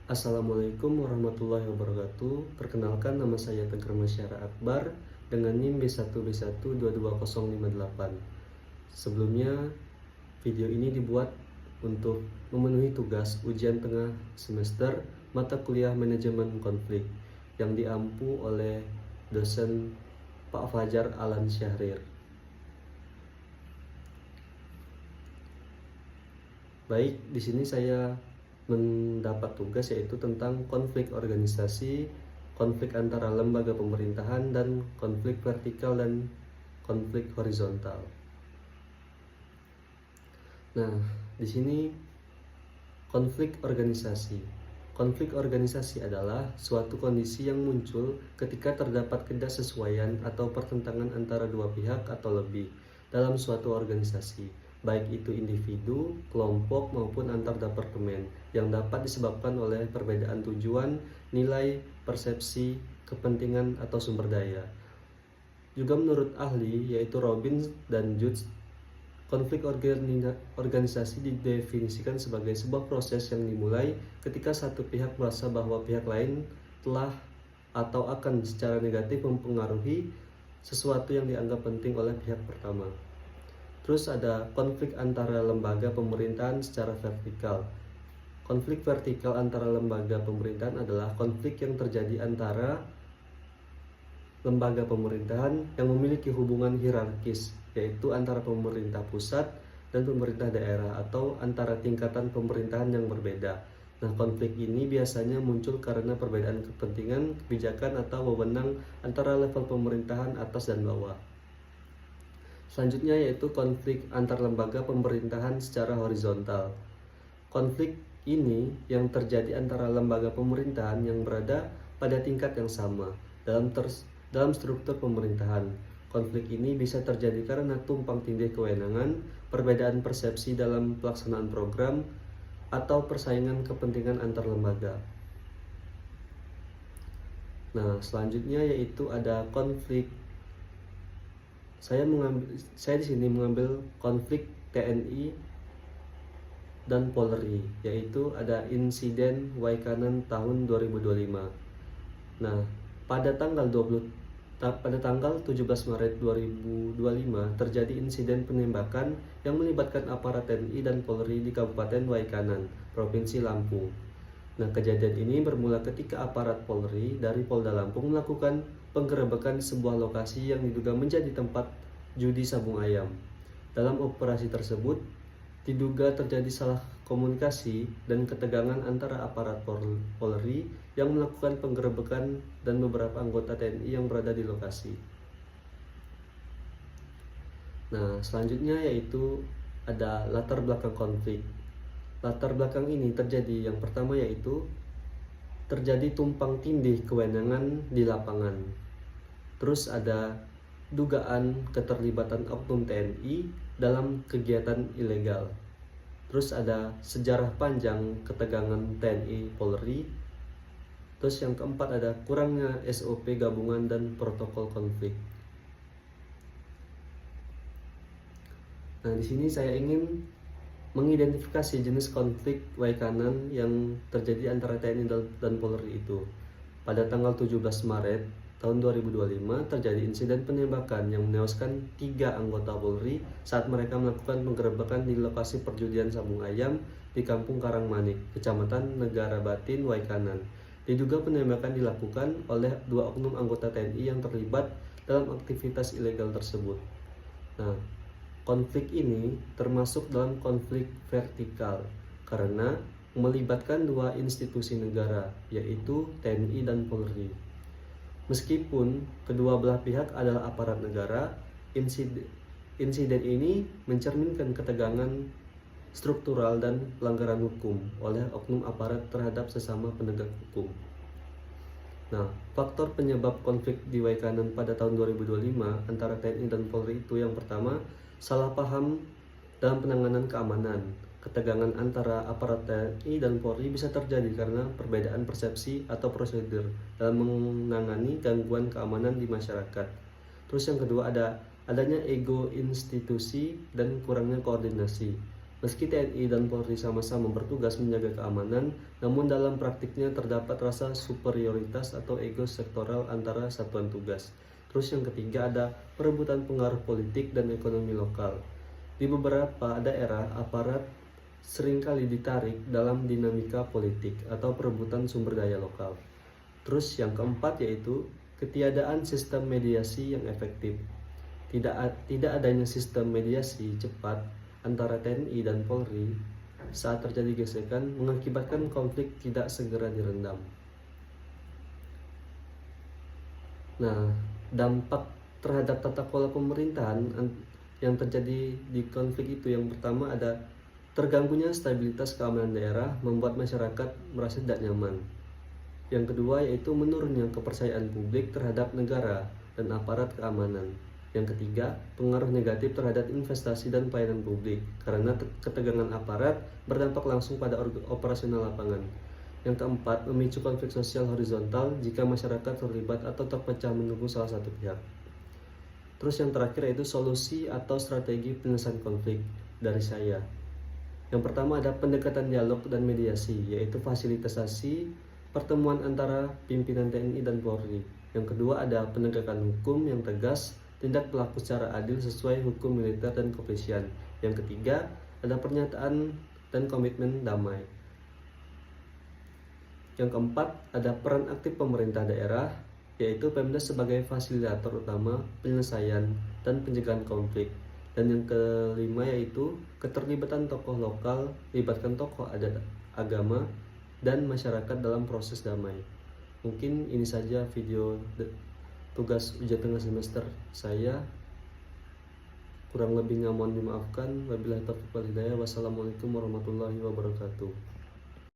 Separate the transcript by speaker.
Speaker 1: Assalamualaikum warahmatullahi wabarakatuh. Perkenalkan, nama saya Tegar Masyara Akbar dengan NIM B1B1222058. Sebelumnya, video ini dibuat untuk memenuhi tugas ujian tengah semester mata kuliah manajemen konflik yang diampu oleh dosen Pak Fajar Alan Syahrir. Baik, di sini saya mendapat tugas yaitu tentang konflik organisasi, konflik antara lembaga pemerintahan, dan konflik vertikal dan konflik horizontal. Nah, di sini konflik organisasi. Konflik organisasi adalah suatu kondisi yang muncul ketika terdapat ketidaksesuaian atau pertentangan antara dua pihak atau lebih dalam suatu organisasi, baik itu individu, kelompok, maupun antar departemen, yang dapat disebabkan oleh perbedaan tujuan, nilai, persepsi, kepentingan, atau sumber daya. Juga menurut ahli yaitu Robbins dan Judge, konflik organisasi didefinisikan sebagai sebuah proses yang dimulai ketika satu pihak merasa bahwa pihak lain telah atau akan secara negatif mempengaruhi sesuatu yang dianggap penting oleh pihak pertama. Terus ada konflik antara lembaga pemerintahan secara vertikal. Konflik vertikal antara lembaga pemerintahan adalah konflik yang terjadi antara lembaga pemerintahan yang memiliki hubungan hierarkis, yaitu antara pemerintah pusat dan pemerintah daerah atau antara tingkatan pemerintahan yang berbeda. Nah, konflik ini biasanya muncul karena perbedaan kepentingan, kebijakan, atau wewenang antara level pemerintahan atas dan bawah. Selanjutnya yaitu konflik antar lembaga pemerintahan secara horizontal. Konflik ini yang terjadi antara lembaga pemerintahan yang berada pada tingkat yang sama dalam struktur pemerintahan. Konflik ini bisa terjadi karena tumpang tindih kewenangan, perbedaan persepsi dalam pelaksanaan program, atau persaingan kepentingan antar lembaga. Nah, selanjutnya yaitu ada konflik. Saya di sini mengambil konflik TNI dan Polri, yaitu ada insiden Waikanan tahun 2025. Nah, pada tanggal 17 Maret 2025 terjadi insiden penembakan yang melibatkan aparat TNI dan Polri di Kabupaten Waikanan, Provinsi Lampung. Nah, kejadian ini bermula ketika aparat Polri dari Polda Lampung melakukan penggerebekan di sebuah lokasi yang diduga menjadi tempat judi sabung ayam. Dalam operasi tersebut, diduga terjadi salah komunikasi dan ketegangan antara aparat Polri yang melakukan penggerebekan dan beberapa anggota TNI yang berada di lokasi. Nah, selanjutnya yaitu ada latar belakang konflik. Latar belakang ini terjadi, yang pertama yaitu terjadi tumpang tindih kewenangan di lapangan. Terus ada dugaan keterlibatan oknum TNI dalam kegiatan ilegal. Terus ada sejarah panjang ketegangan TNI Polri. Terus yang keempat ada kurangnya SOP gabungan dan protokol konflik. Nah, di sini saya ingin mengidentifikasi jenis konflik Waikanan yang terjadi antara TNI dan Polri itu. Pada tanggal 17 Maret tahun 2025 terjadi insiden penembakan yang menewaskan 3 anggota Polri saat mereka melakukan penggerebekan di lokasi perjudian sabung ayam di Kampung Karangmanik, Kecamatan Negara Batin, Waikanan. Diduga penembakan dilakukan oleh 2 oknum anggota TNI yang terlibat dalam aktivitas ilegal tersebut. Nah, konflik ini termasuk dalam konflik vertikal karena melibatkan 2 institusi negara, yaitu TNI dan Polri. Meskipun kedua belah pihak adalah aparat negara, insiden ini mencerminkan ketegangan struktural dan pelanggaran hukum oleh oknum aparat terhadap sesama penegak hukum. Nah, faktor penyebab konflik di Waikanan pada tahun 2025 antara TNI dan Polri itu yang pertama, salah paham dalam penanganan keamanan. Ketegangan antara aparat TNI dan Polri bisa terjadi karena perbedaan persepsi atau prosedur dalam menangani gangguan keamanan di masyarakat. Terus yang kedua adanya ego institusi dan kurangnya koordinasi. Meski TNI dan Polri sama-sama bertugas menjaga keamanan, namun dalam praktiknya terdapat rasa superioritas atau ego sektoral antara satuan tugas. Terus yang ketiga ada perebutan pengaruh politik dan ekonomi lokal. Di beberapa daerah, aparat seringkali ditarik dalam dinamika politik atau perebutan sumber daya lokal. Terus yang keempat yaitu ketiadaan sistem mediasi yang efektif. Tidak adanya sistem mediasi cepat antara TNI dan Polri saat terjadi gesekan mengakibatkan konflik tidak segera direndam. Nah, dampak terhadap tata kelola pemerintahan yang terjadi di konflik itu yang pertama ada terganggunya stabilitas keamanan daerah membuat masyarakat merasa tidak nyaman. Yang kedua yaitu menurunnya kepercayaan publik terhadap negara dan aparat keamanan. Yang ketiga, pengaruh negatif terhadap investasi dan pelayanan publik karena ketegangan aparat berdampak langsung pada operasional lapangan. Yang keempat, memicu konflik sosial horizontal jika masyarakat terlibat atau terpecah mendukung salah satu pihak. Terus yang terakhir yaitu solusi atau strategi penyelesaian konflik dari saya. Yang pertama ada pendekatan dialog dan mediasi, yaitu fasilitasi pertemuan antara pimpinan TNI dan Polri. Yang kedua ada penegakan hukum yang tegas, tindak pelaku secara adil sesuai hukum militer dan kepolisian. Yang ketiga ada pernyataan dan komitmen damai. Yang keempat ada peran aktif pemerintah daerah, yaitu Pemda sebagai fasilitator utama penyelesaian dan pencegahan konflik. Dan yang kelima yaitu keterlibatan tokoh lokal, libatkan tokoh adat, agama, dan masyarakat dalam proses damai. Mungkin ini saja video tugas ujian tengah semester saya. Kurang lebihnya mohon dimaafkan. Wabillahi taufiq wal hidayah. Wassalamualaikum warahmatullahi wabarakatuh.